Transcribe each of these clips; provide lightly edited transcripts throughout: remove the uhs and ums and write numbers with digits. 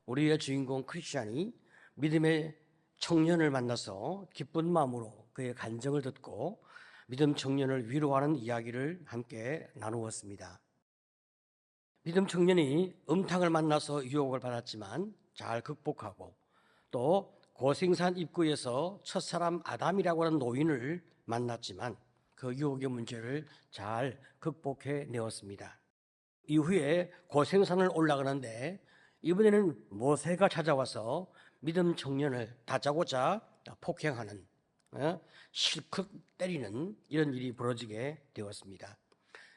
우리의 주인공 크리스찬이 믿음의 청년을 만나서 기쁜 마음으로 그의 간증을 듣고 믿음 청년을 위로하는 이야기를 함께 나누었습니다. 믿음 청년이 음탕을 만나서 유혹을 받았지만 잘 극복하고, 또 고생산 입구에서 첫사람 아담이라고 하는 노인을 만났지만 그 유혹의 문제를 잘 극복해 내었습니다. 이후에 고생산을 올라가는데 이번에는 모세가 찾아와서 믿음 청년을 다짜고짜 폭행하는, 실컷 때리는 이런 일이 벌어지게 되었습니다.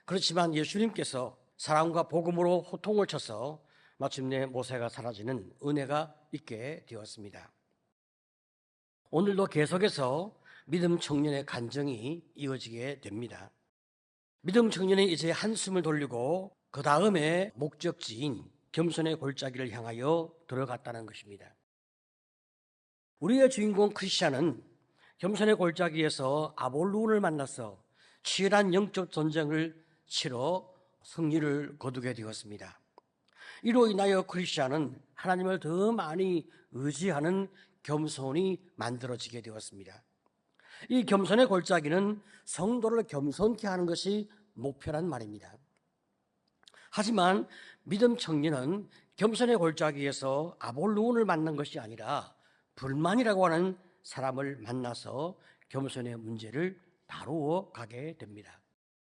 그렇지만 예수님께서 사랑과 복음으로 호통을 쳐서 마침내 모세가 사라지는 은혜가 있게 되었습니다. 오늘도 계속해서 믿음 청년의 간증이 이어지게 됩니다. 믿음 청년이 이제 한숨을 돌리고 그 다음에 목적지인 겸손의 골짜기를 향하여 들어갔다는 것입니다. 우리의 주인공 크리스찬은 겸손의 골짜기에서 아볼론을 만나서 치열한 영적 전쟁을 치러 승리를 거두게 되었습니다. 이로 인하여 크리스찬은 하나님을 더 많이 의지하는 겸손이 만들어지게 되었습니다. 이 겸손의 골짜기는 성도를 겸손케 하는 것이 목표란 말입니다. 하지만 믿음 청년은 겸손의 골짜기에서 아볼론을 만난 것이 아니라 불만이라고 하는 사람을 만나서 겸손의 문제를 다루어 가게 됩니다.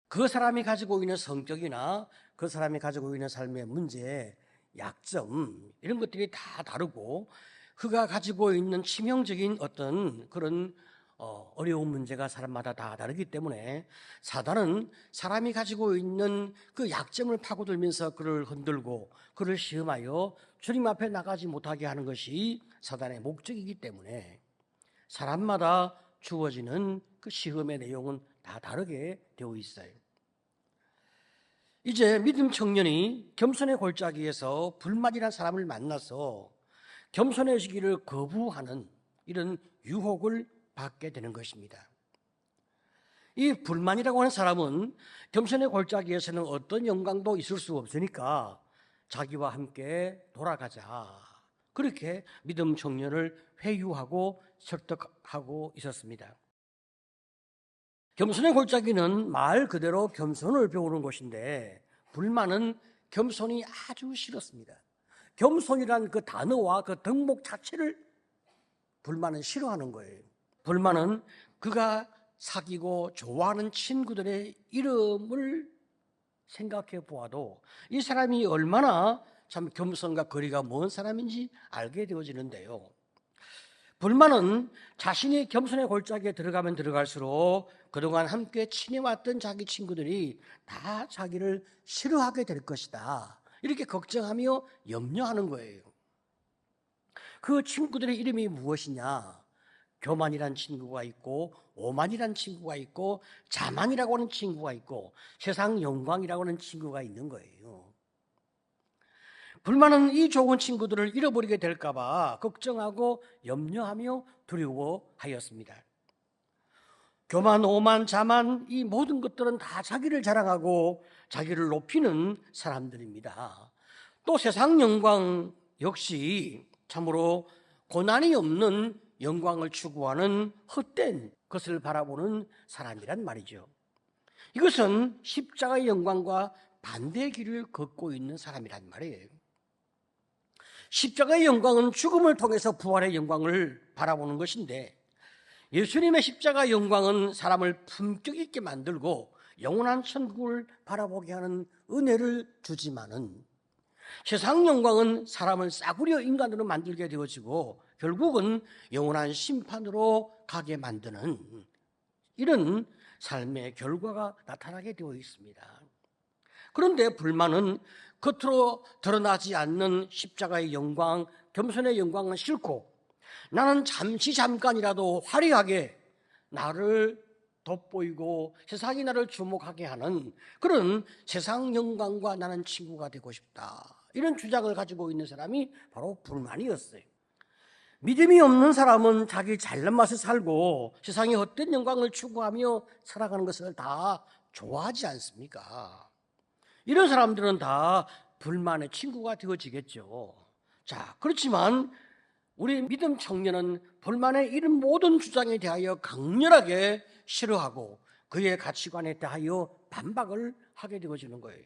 그 사람이 가지고 있는 성격이나 그 사람이 가지고 있는 삶의 문제, 약점, 이런 것들이 다 다르고, 그가 가지고 있는 치명적인 어떤 그런 어려운 문제가 사람마다 다 다르기 때문에 사단은 사람이 가지고 있는 그 약점을 파고들면서 그를 흔들고 그를 시험하여 주님 앞에 나가지 못하게 하는 것이 사단의 목적이기 때문에 사람마다 주어지는 그 시험의 내용은 다 다르게 되어 있어요. 이제 믿음 청년이 겸손의 골짜기에서 불만이라는 사람을 만나서 겸손해지기를 거부하는 이런 유혹을 받게 되는 것입니다. 이 불만이라고 하는 사람은 겸손의 골짜기에서는 어떤 영광도 있을 수 없으니까 자기와 함께 돌아가자, 그렇게 믿음 청년을 회유하고 설득하고 있었습니다. 겸손의 골짜기는 말 그대로 겸손을 배우는 곳인데, 불만은 겸손이 아주 싫었습니다. 겸손이란 그 단어와 그 덕목 자체를 불만은 싫어하는 거예요. 불만은 그가 사귀고 좋아하는 친구들의 이름을 생각해 보아도 이 사람이 얼마나 참 겸손과 거리가 먼 사람인지 알게 되어지는데요. 불만은 자신이 겸손의 골짜기에 들어가면 들어갈수록 그동안 함께 친해왔던 자기 친구들이 다 자기를 싫어하게 될 것이다, 이렇게 걱정하며 염려하는 거예요. 그 친구들의 이름이 무엇이냐? 교만이라는 친구가 있고, 오만이라는 친구가 있고, 자만이라고 하는 친구가 있고, 세상 영광이라고 하는 친구가 있는 거예요. 불만은 이 좋은 친구들을 잃어버리게 될까 봐 걱정하고 염려하며 두려워하였습니다. 교만, 오만, 자만, 이 모든 것들은 다 자기를 자랑하고 자기를 높이는 사람들입니다. 또 세상 영광 역시 참으로 고난이 없는 영광을 추구하는 헛된 것을 바라보는 사람이란 말이죠. 이것은 십자가의 영광과 반대의 길을 걷고 있는 사람이란 말이에요. 십자가의 영광은 죽음을 통해서 부활의 영광을 바라보는 것인데, 예수님의 십자가 영광은 사람을 품격 있게 만들고 영원한 천국을 바라보게 하는 은혜를 주지만은, 세상 영광은 사람을 싸구려 인간으로 만들게 되어지고 결국은 영원한 심판으로 가게 만드는 이런 삶의 결과가 나타나게 되어 있습니다. 그런데 불만은 겉으로 드러나지 않는 십자가의 영광, 겸손의 영광은 싫고, 나는 잠깐이라도 화려하게 나를 돋보이고 세상이 나를 주목하게 하는 그런 세상 영광과 나는 친구가 되고 싶다, 이런 주장을 가지고 있는 사람이 바로 불만이었어요. 믿음이 없는 사람은 자기 잘난 맛에 살고 세상의 헛된 영광을 추구하며 살아가는 것을 다 좋아하지 않습니까? 이런 사람들은 다 불만의 친구가 되어지겠죠. 자, 그렇지만 우리 믿음 청년은 불만의 이런 모든 주장에 대하여 강렬하게 싫어하고 그의 가치관에 대하여 반박을 하게 되어지는 거예요.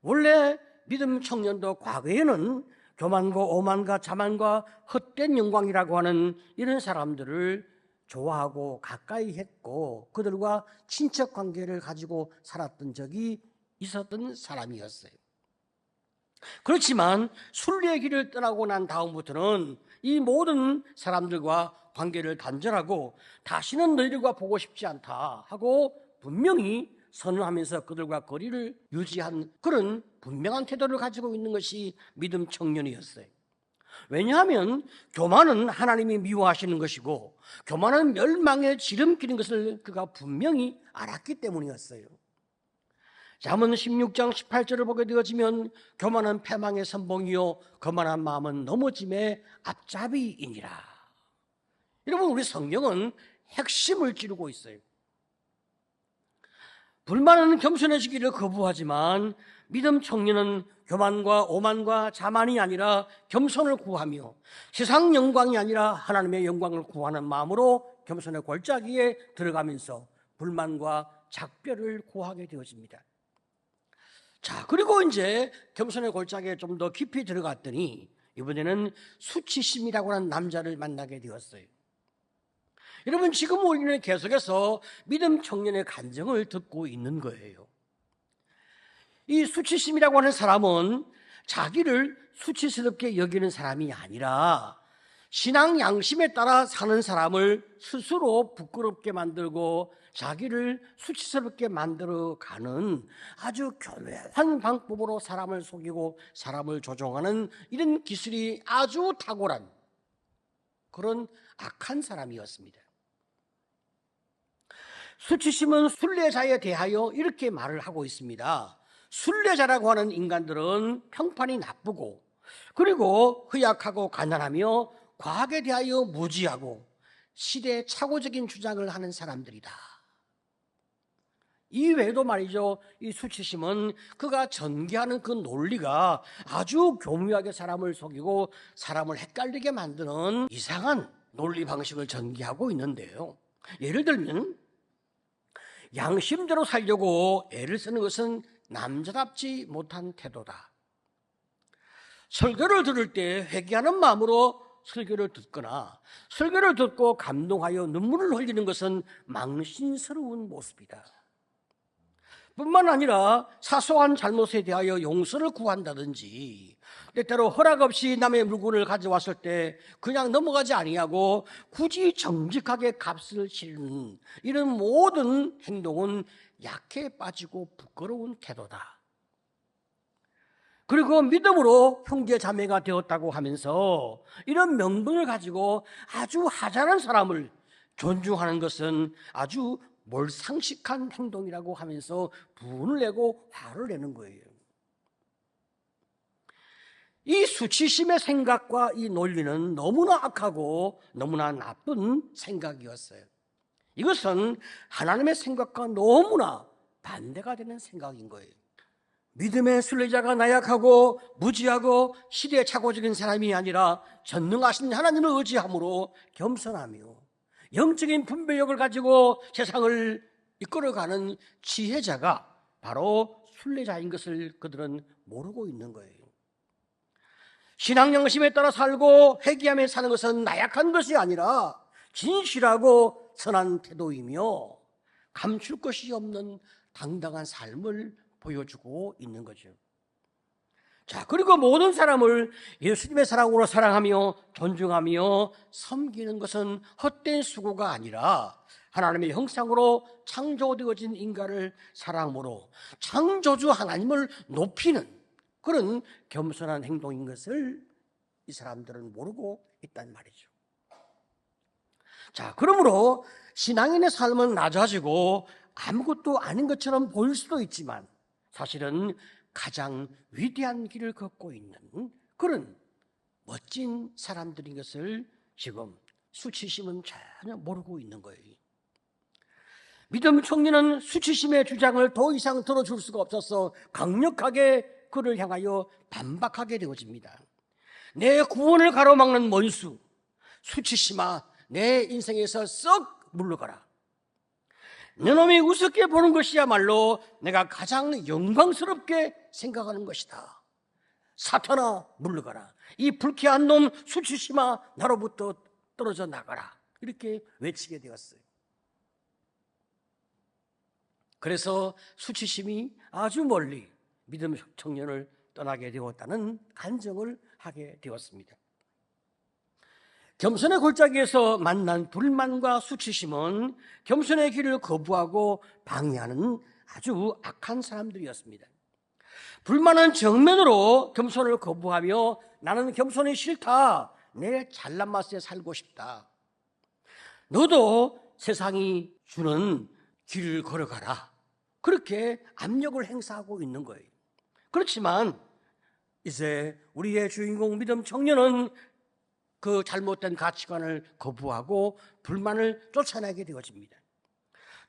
원래 믿음 청년도 과거에는 교만과 오만과 자만과 헛된 영광이라고 하는 이런 사람들을 좋아하고 가까이 했고 그들과 친척 관계를 가지고 살았던 적이 있었던 사람이었어요. 그렇지만 순례의 길을 떠나고 난 다음부터는 이 모든 사람들과 관계를 단절하고 다시는 너희들과 보고 싶지 않다 하고 분명히 선언하면서 그들과 거리를 유지한 그런 분명한 태도를 가지고 있는 것이 믿음 청년이었어요. 왜냐하면 교만은 하나님이 미워하시는 것이고 교만은 멸망의 지름길인 것을 그가 분명히 알았기 때문이었어요. 잠언 16장 18절을 보게 되어지면 교만은 패망의 선봉이요 거만한 마음은 넘어짐의 앞잡이이니라. 여러분, 우리 성경은 핵심을 찌르고 있어요. 불만은 겸손해지기를 거부하지만 믿음 청년은 교만과 오만과 자만이 아니라 겸손을 구하며 세상 영광이 아니라 하나님의 영광을 구하는 마음으로 겸손의 골짜기에 들어가면서 불만과 작별을 구하게 되어집니다. 자, 그리고 이제 겸손의 골짜기에 좀 더 깊이 들어갔더니 이번에는 수치심이라고 하는 남자를 만나게 되었어요. 여러분, 지금 우리는 계속해서 믿음 청년의 간증을 듣고 있는 거예요. 이 수치심이라고 하는 사람은 자기를 수치스럽게 여기는 사람이 아니라 신앙 양심에 따라 사는 사람을 스스로 부끄럽게 만들고 자기를 수치스럽게 만들어가는 아주 교묘한 방법으로 사람을 속이고 사람을 조종하는 이런 기술이 아주 탁월한 그런 악한 사람이었습니다. 수치심은 순례자에 대하여 이렇게 말을 하고 있습니다. 순례자라고 하는 인간들은 평판이 나쁘고 그리고 허약하고 가난하며 과학에 대하여 무지하고 시대착오적인 주장을 하는 사람들이다. 이외에도 말이죠, 이 수치심은 그가 전개하는 그 논리가 아주 교묘하게 사람을 속이고 사람을 헷갈리게 만드는 이상한 논리 방식을 전개하고 있는데요. 예를 들면 양심대로 살려고 애를 쓰는 것은 남자답지 못한 태도다. 설교를 들을 때 회개하는 마음으로 설교를 듣거나 설교를 듣고 감동하여 눈물을 흘리는 것은 망신스러운 모습이다. 뿐만 아니라 사소한 잘못에 대하여 용서를 구한다든지 때때로 허락 없이 남의 물건을 가져왔을 때 그냥 넘어가지 아니하고 굳이 정직하게 값을 치르는 이런 모든 행동은 약해 빠지고 부끄러운 태도다. 그리고 믿음으로 형제 자매가 되었다고 하면서 이런 명분을 가지고 아주 하찮은 사람을 존중하는 것은 아주 몰상식한 행동이라고 하면서 분을 내고 화를 내는 거예요. 이 수치심의 생각과 이 논리는 너무나 악하고 너무나 나쁜 생각이었어요. 이것은 하나님의 생각과 너무나 반대가 되는 생각인 거예요. 믿음의 순례자가 나약하고 무지하고 시대착오적인 사람이 아니라 전능하신 하나님을 의지함으로 겸손하며 영적인 분별력을 가지고 세상을 이끌어가는 지혜자가 바로 순례자인 것을 그들은 모르고 있는 거예요. 신앙 양심에 따라 살고 회개하며 사는 것은 나약한 것이 아니라 진실하고 선한 태도이며 감출 것이 없는 당당한 삶을 보여주고 있는 거죠. 자, 그리고 모든 사람을 예수님의 사랑으로 사랑하며 존중하며 섬기는 것은 헛된 수고가 아니라 하나님의 형상으로 창조되어진 인간을 사랑으로 창조주 하나님을 높이는 그런 겸손한 행동인 것을 이 사람들은 모르고 있단 말이죠. 자, 그러므로 신앙인의 삶은 낮아지고 아무것도 아닌 것처럼 보일 수도 있지만 사실은 가장 위대한 길을 걷고 있는 그런 멋진 사람들인 것을 지금 수치심은 전혀 모르고 있는 거예요. 믿음 청년은 수치심의 주장을 더 이상 들어줄 수가 없어서 강력하게 그를 향하여 반박하게 되어집니다. 내 구원을 가로막는 원수, 수치심아, 내 인생에서 썩 물러가라. 내 놈이 우습게 보는 것이야말로 내가 가장 영광스럽게 생각하는 것이다. 사탄아, 물러가라. 이 불쾌한 놈 수치심아, 나로부터 떨어져 나가라. 이렇게 외치게 되었어요. 그래서 수치심이 아주 멀리 믿음 청년을 떠나게 되었다는 간증을 하게 되었습니다. 겸손의 골짜기에서 만난 불만과 수치심은 겸손의 길을 거부하고 방해하는 아주 악한 사람들이었습니다. 불만은 정면으로 겸손을 거부하며 나는 겸손이 싫다. 내 잘난 맛에 살고 싶다. 너도 세상이 주는 길을 걸어가라. 그렇게 압력을 행사하고 있는 거예요. 그렇지만 이제 우리의 주인공 믿음 청년은 그 잘못된 가치관을 거부하고 불만을 쫓아내게 되어집니다.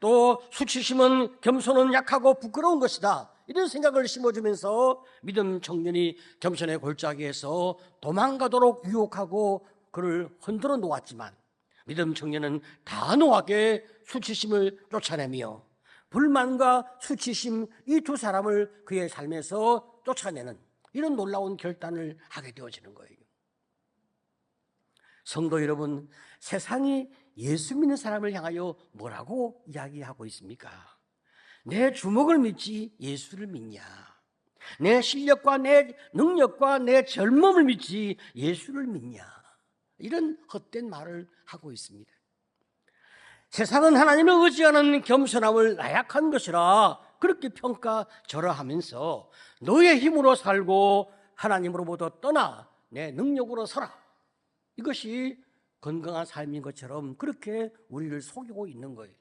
또 수치심은 겸손은 약하고 부끄러운 것이다. 이런 생각을 심어주면서 믿음 청년이 겸손의 골짜기에서 도망가도록 유혹하고 그를 흔들어 놓았지만 믿음 청년은 단호하게 수치심을 쫓아내며 불만과 수치심 이 두 사람을 그의 삶에서 쫓아내는 이런 놀라운 결단을 하게 되어지는 거예요. 성도 여러분, 세상이 예수 믿는 사람을 향하여 뭐라고 이야기하고 있습니까? 내 주먹을 믿지 예수를 믿냐? 내 실력과 내 능력과 내 젊음을 믿지 예수를 믿냐? 이런 헛된 말을 하고 있습니다. 세상은 하나님을 의지하는 겸손함을 나약한 것이라 그렇게 평가절하하면서 너의 힘으로 살고 하나님으로부터 떠나 내 능력으로 서라. 이것이 건강한 삶인 것처럼 그렇게 우리를 속이고 있는 거예요.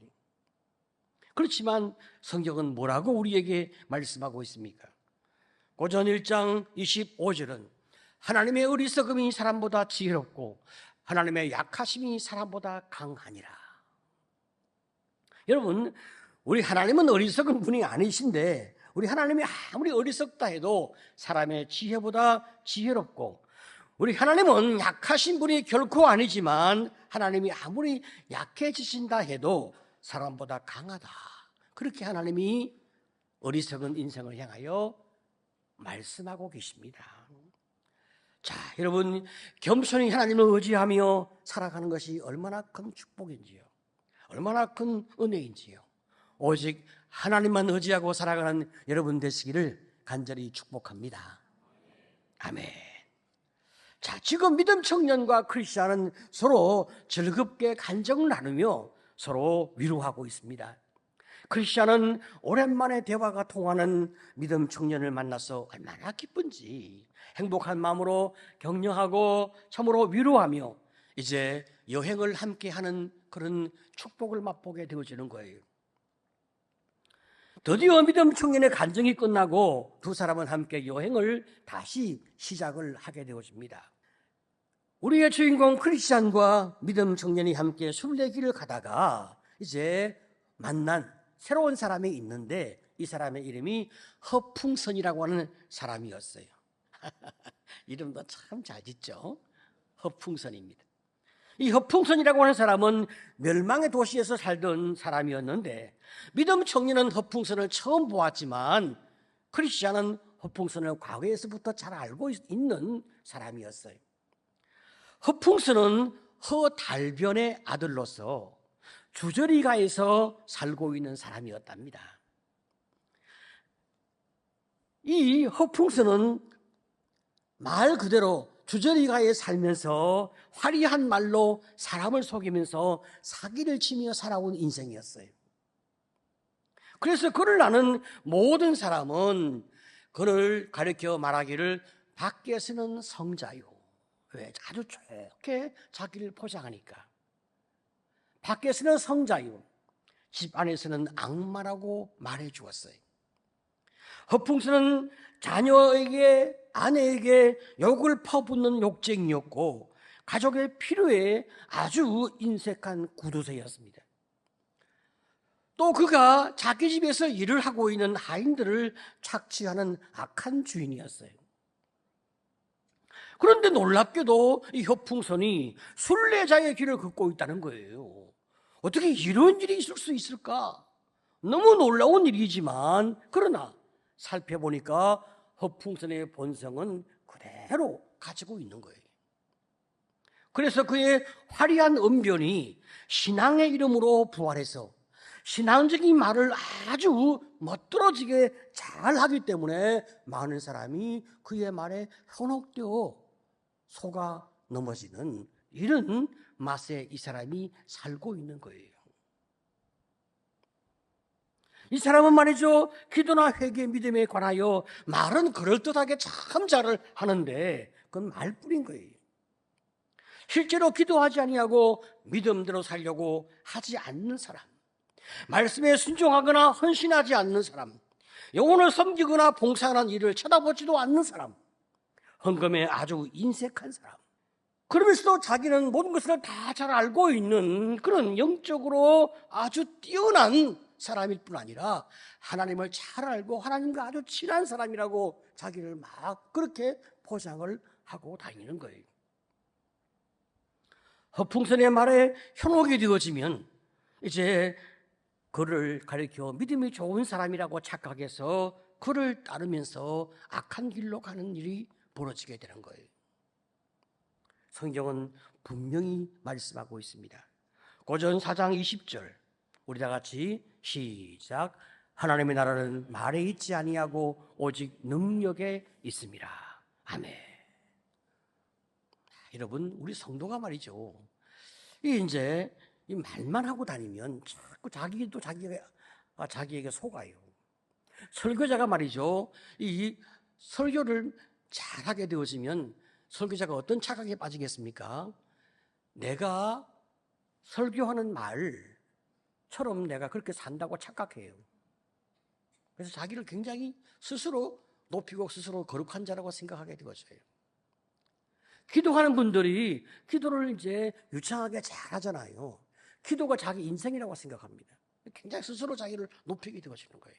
그렇지만 성경은 뭐라고 우리에게 말씀하고 있습니까? 고전 1장 25절은 하나님의 어리석음이 사람보다 지혜롭고 하나님의 약하심이 사람보다 강하니라. 여러분, 우리 하나님은 어리석은 분이 아니신데 우리 하나님이 아무리 어리석다 해도 사람의 지혜보다 지혜롭고 우리 하나님은 약하신 분이 결코 아니지만 하나님이 아무리 약해지신다 해도 사람보다 강하다. 그렇게 하나님이 어리석은 인생을 향하여 말씀하고 계십니다. 자, 여러분, 겸손히 하나님을 의지하며 살아가는 것이 얼마나 큰 축복인지요. 얼마나 큰 은혜인지요. 오직 하나님만 의지하고 살아가는 여러분 되시기를 간절히 축복합니다. 아멘. 자, 지금 믿음 청년과 크리스찬은 서로 즐겁게 간정을 나누며 서로 위로하고 있습니다. 크리스찬은 오랜만에 대화가 통하는 믿음 청년을 만나서 얼마나 기쁜지 행복한 마음으로 격려하고 참으로 위로하며 이제 여행을 함께하는 그런 축복을 맛보게 되어지는 거예요. 드디어 믿음 청년의 간증이 끝나고 두 사람은 함께 여행을 다시 시작을 하게 되어집니다. 우리의 주인공 크리스찬과 믿음 청년이 함께 순례길을 가다가 이제 만난 새로운 사람이 있는데 이 사람의 이름이 허풍선이라고 하는 사람이었어요. 이름도 참 잘 짓죠. 허풍선입니다. 이 허풍선이라고 하는 사람은 멸망의 도시에서 살던 사람이었는데 믿음 청년은 허풍선을 처음 보았지만 크리스찬은 허풍선을 과거에서부터 잘 알고 있는 사람이었어요. 허풍선은 허달변의 아들로서 주저리가에서 살고 있는 사람이었답니다. 이 허풍선은 말 그대로 주저리가에 살면서 화려한 말로 사람을 속이면서 사기를 치며 살아온 인생이었어요. 그래서 그를 아는 모든 사람은 그를 가리켜 말하기를 밖에서는 성자요. 왜? 아주 좋게 자기를 포장하니까. 밖에서는 성자요, 집 안에서는 악마라고 말해 주었어요. 허풍선은 자녀에게, 아내에게 욕을 퍼붓는 욕쟁이였고 가족의 필요에 아주 인색한 구두쇠였습니다. 또 그가 자기 집에서 일을 하고 있는 하인들을 착취하는 악한 주인이었어요. 그런데 놀랍게도 이 허풍선이 순례자의 길을 걷고 있다는 거예요. 어떻게 이런 일이 있을 수 있을까? 너무 놀라운 일이지만 그러나 살펴보니까 허풍선의 본성은 그대로 가지고 있는 거예요. 그래서 그의 화려한 언변이 신앙의 이름으로 부활해서 신앙적인 말을 아주 멋들어지게 잘하기 때문에 많은 사람이 그의 말에 현혹되어 속아 넘어지는 이런 맛에 이 사람이 살고 있는 거예요. 이 사람은 말이죠, 기도나 회개, 믿음에 관하여 말은 그럴듯하게 참 잘 하는데 그건 말뿐인 거예요. 실제로 기도하지 아니하고 믿음대로 살려고 하지 않는 사람, 말씀에 순종하거나 헌신하지 않는 사람, 영혼을 섬기거나 봉사하는 일을 쳐다보지도 않는 사람, 헌금에 아주 인색한 사람, 그러면서도 자기는 모든 것을 다 잘 알고 있는 그런 영적으로 아주 뛰어난 사람일 뿐 아니라 하나님을 잘 알고 하나님과 아주 친한 사람이라고 자기를 막 그렇게 포장을 하고 다니는 거예요. 허풍선의 말에 현혹이 되어지면 이제 그를 가리켜 믿음이 좋은 사람이라고 착각해서 그를 따르면서 악한 길로 가는 일이 벌어지게 되는 거예요. 성경은 분명히 말씀하고 있습니다. 고전 4장 20절 우리 다 같이 시작. 하나님의 나라는 말에 있지 아니하고 오직 능력에 있습니다. 아멘. 여러분, 우리 성도가 말이죠, 이제 이 말만 하고 다니면 자꾸 자기도 자기에게 속아요. 설교자가 말이죠, 이 설교를 잘하게 되어지면 설교자가 어떤 착각에 빠지겠습니까? 내가 설교하는 말처럼 내가 그렇게 산다고 착각해요. 그래서 자기를 굉장히 스스로 높이고 스스로 거룩한 자라고 생각하게 되어져요. 기도하는 분들이 기도를 이제 유창하게 잘 하잖아요. 기도가 자기 인생이라고 생각합니다. 굉장히 스스로 자기를 높이게 되어지는 거예요.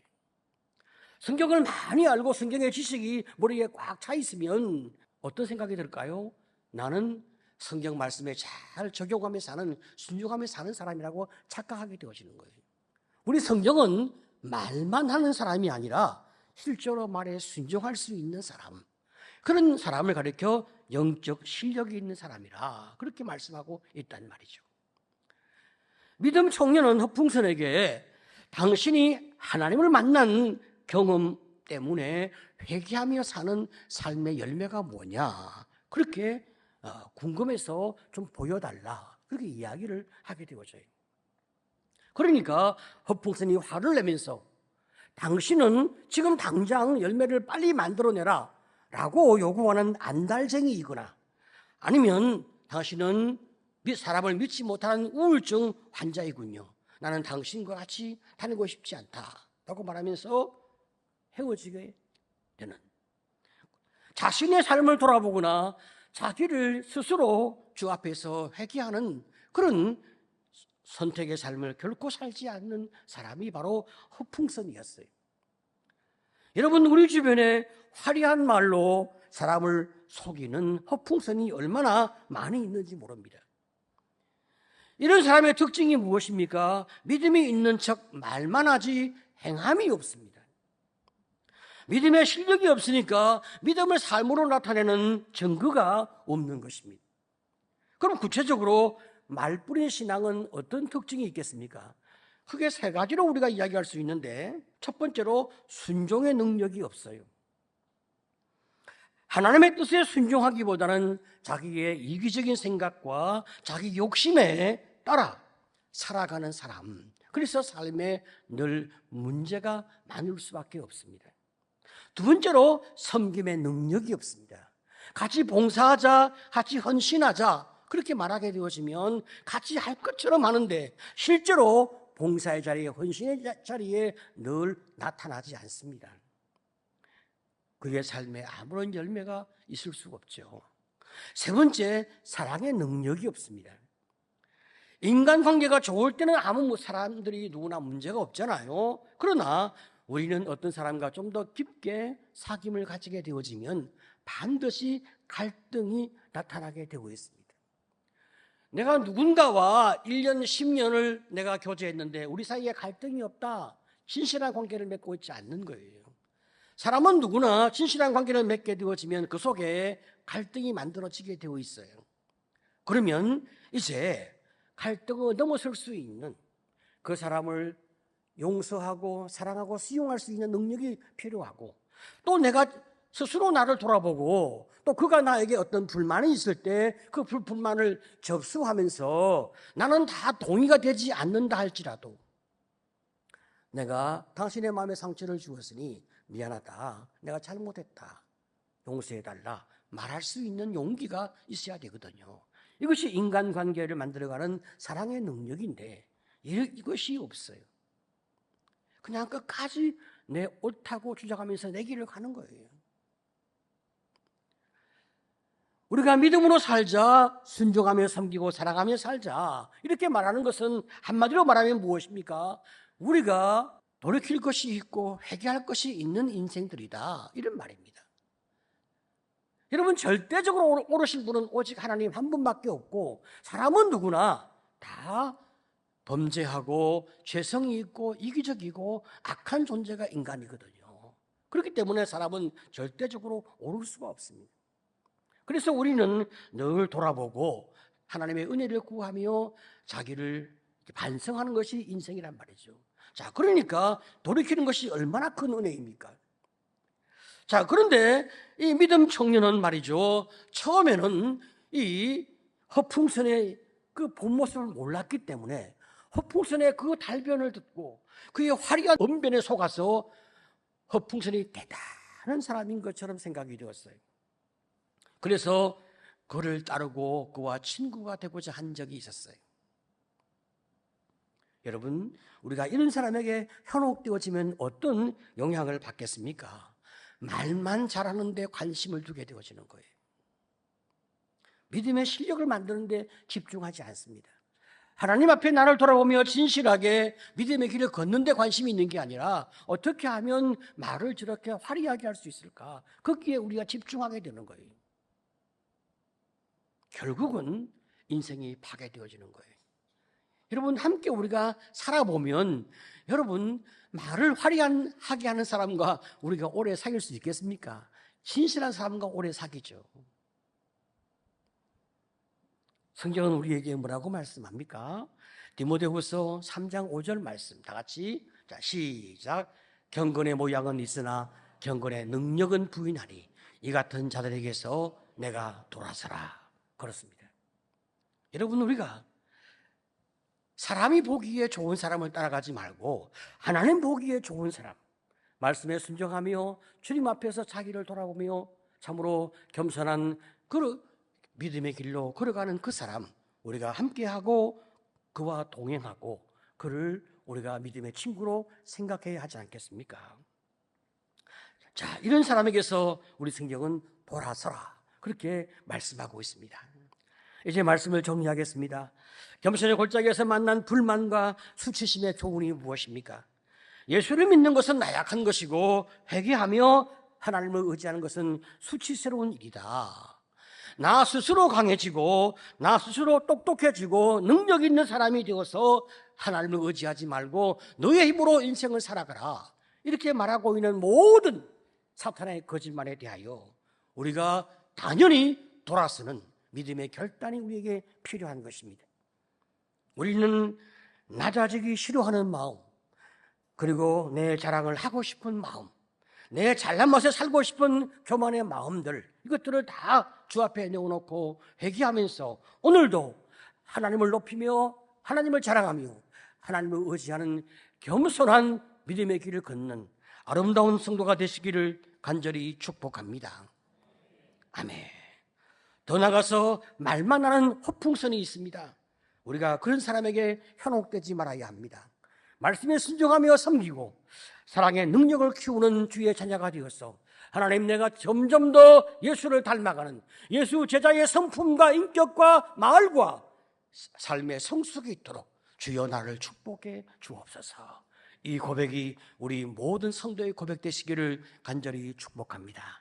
성경을 많이 알고 성경의 지식이 머리에 꽉 차 있으면 어떤 생각이 들까요? 나는 성경 말씀에 잘 적용하며 사는, 순종하며 사는 사람이라고 착각하게 되어지는 거예요. 우리 성경은 말만 하는 사람이 아니라 실제로 말에 순종할 수 있는 사람, 그런 사람을 가리켜 영적 실력이 있는 사람이라 그렇게 말씀하고 있단 말이죠. 믿음 청년은 허풍선에게 당신이 하나님을 만난 경험 때문에 회개하며 사는 삶의 열매가 뭐냐, 그렇게 궁금해서 좀 보여달라, 그렇게 이야기를 하게 되어져요. 그러니까 허풍선이 화를 내면서 당신은 지금 당장 열매를 빨리 만들어내라 라고 요구하는 안달쟁이이거나 아니면 당신은 사람을 믿지 못하는 우울증 환자이군요, 나는 당신과 같이 다니고 싶지 않다 라고 말하면서 헤어지게 되는, 자신의 삶을 돌아보거나 자기를 스스로 주 앞에서 회개하는 그런 선택의 삶을 결코 살지 않는 사람이 바로 허풍선이었어요. 여러분, 우리 주변에 화려한 말로 사람을 속이는 허풍선이 얼마나 많이 있는지 모릅니다. 이런 사람의 특징이 무엇입니까? 믿음이 있는 척 말만 하지 행함이 없습니다. 믿음의 실력이 없으니까 믿음을 삶으로 나타내는 증거가 없는 것입니다. 그럼 구체적으로 말뿐인 신앙은 어떤 특징이 있겠습니까? 크게 세 가지로 우리가 이야기할 수 있는데, 첫 번째로 순종의 능력이 없어요. 하나님의 뜻에 순종하기보다는 자기의 이기적인 생각과 자기 욕심에 따라 살아가는 사람, 그래서 삶에 늘 문제가 많을 수밖에 없습니다. 두 번째로 섬김의 능력이 없습니다. 같이 봉사하자, 같이 헌신하자 그렇게 말하게 되어지면 같이 할 것처럼 하는데 실제로 봉사의 자리에, 헌신의 자리에 늘 나타나지 않습니다. 그의 삶에 아무런 열매가 있을 수가 없죠. 세 번째, 사랑의 능력이 없습니다. 인간관계가 좋을 때는 아무 사람들이 누구나 문제가 없잖아요. 그러나 우리는 어떤 사람과 좀 더 깊게 사귐을 가지게 되어지면 반드시 갈등이 나타나게 되고 있습니다. 내가 누군가와 1년, 10년을 내가 교제했는데 우리 사이에 갈등이 없다, 진실한 관계를 맺고 있지 않는 거예요. 사람은 누구나 진실한 관계를 맺게 되어지면 그 속에 갈등이 만들어지게 되어 있어요. 그러면 이제 갈등을 넘어설 수 있는, 그 사람을 용서하고 사랑하고 수용할 수 있는 능력이 필요하고, 또 내가 스스로 나를 돌아보고 또 그가 나에게 어떤 불만이 있을 때 그 불만을 접수하면서 나는 다 동의가 되지 않는다 할지라도 내가 당신의 마음에 상처를 주었으니 미안하다, 내가 잘못했다, 용서해달라 말할 수 있는 용기가 있어야 되거든요. 이것이 인간관계를 만들어가는 사랑의 능력인데 이것이 없어요. 그냥 끝까지 내 옳다고 주장하면서 내 길을 가는 거예요. 우리가 믿음으로 살자, 순종하며 섬기고 사랑하며 살자, 이렇게 말하는 것은 한마디로 말하면 무엇입니까? 우리가 돌이킬 것이 있고 회개할 것이 있는 인생들이다, 이런 말입니다. 여러분, 절대적으로 옳으신 분은 오직 하나님 한 분밖에 없고, 사람은 누구나 다 범죄하고 죄성이 있고 이기적이고 악한 존재가 인간이거든요. 그렇기 때문에 사람은 절대적으로 옳을 수가 없습니다. 그래서 우리는 늘 돌아보고 하나님의 은혜를 구하며 자기를 반성하는 것이 인생이란 말이죠. 자, 그러니까 돌이키는 것이 얼마나 큰 은혜입니까? 자, 그런데 이 믿음 청년은 말이죠, 처음에는 이 허풍선의 그 본 모습을 몰랐기 때문에 허풍선의 그 달변을 듣고 그의 화려한 언변에 속아서 허풍선이 대단한 사람인 것처럼 생각이 되었어요. 그래서 그를 따르고 그와 친구가 되고자 한 적이 있었어요. 여러분, 우리가 이런 사람에게 현혹되어지면 어떤 영향을 받겠습니까? 말만 잘하는 데 관심을 두게 되어지는 거예요. 믿음의 실력을 만드는 데 집중하지 않습니다. 하나님 앞에 나를 돌아보며 진실하게 믿음의 길을 걷는 데 관심이 있는 게 아니라 어떻게 하면 말을 저렇게 화려하게 할 수 있을까? 거기에 우리가 집중하게 되는 거예요. 결국은 인생이 파괴되어지는 거예요. 여러분, 함께 우리가 살아보면 여러분, 말을 화려하게 하는 사람과 우리가 오래 사귈 수 있겠습니까? 진실한 사람과 오래 사귀죠. 성경은 우리에게 뭐라고 말씀합니까? 디모데후서 3장 5절 말씀 다 같이, 자, 시작. 경건의 모양은 있으나 경건의 능력은 부인하니 이 같은 자들에게서 내가 돌아서라. 그렇습니다. 여러분, 우리가 사람이 보기에 좋은 사람을 따라가지 말고 하나님 보기에 좋은 사람, 말씀에 순종하며 주님 앞에서 자기를 돌아보며 참으로 겸손한 그 믿음의 길로 걸어가는 그 사람, 우리가 함께하고 그와 동행하고 그를 우리가 믿음의 친구로 생각해야 하지 않겠습니까? 자, 이런 사람에게서 우리 성경은 돌아서라, 그렇게 말씀하고 있습니다. 이제 말씀을 정리하겠습니다. 겸손의 골짜기에서 만난 불만과 수치심의 교훈이 무엇입니까? 예수를 믿는 것은 나약한 것이고 회개하며 하나님을 의지하는 것은 수치스러운 일이다. 나 스스로 강해지고 나 스스로 똑똑해지고 능력 있는 사람이 되어서 하나님을 의지하지 말고 너의 힘으로 인생을 살아가라, 이렇게 말하고 있는 모든 사탄의 거짓말에 대하여 우리가 당연히 돌아서는 믿음의 결단이 우리에게 필요한 것입니다. 우리는 낮아지기 싫어하는 마음, 그리고 내 자랑을 하고 싶은 마음, 내 잘난 맛에 살고 싶은 교만의 마음들, 이것들을 다 주 앞에 내어놓고 회개하면서 오늘도 하나님을 높이며 하나님을 자랑하며 하나님을 의지하는 겸손한 믿음의 길을 걷는 아름다운 성도가 되시기를 간절히 축복합니다. 아멘. 더 나아가서 말만 하는 허풍선이 있습니다. 우리가 그런 사람에게 현혹되지 말아야 합니다. 말씀에 순종하며 섬기고 사랑의 능력을 키우는 주의 자녀가 되어서 하나님, 내가 점점 더 예수를 닮아가는 예수 제자의 성품과 인격과 마을과 삶의 성숙이 있도록 주여 나를 축복해 주옵소서. 이 고백이 우리 모든 성도의 고백 되시기를 간절히 축복합니다.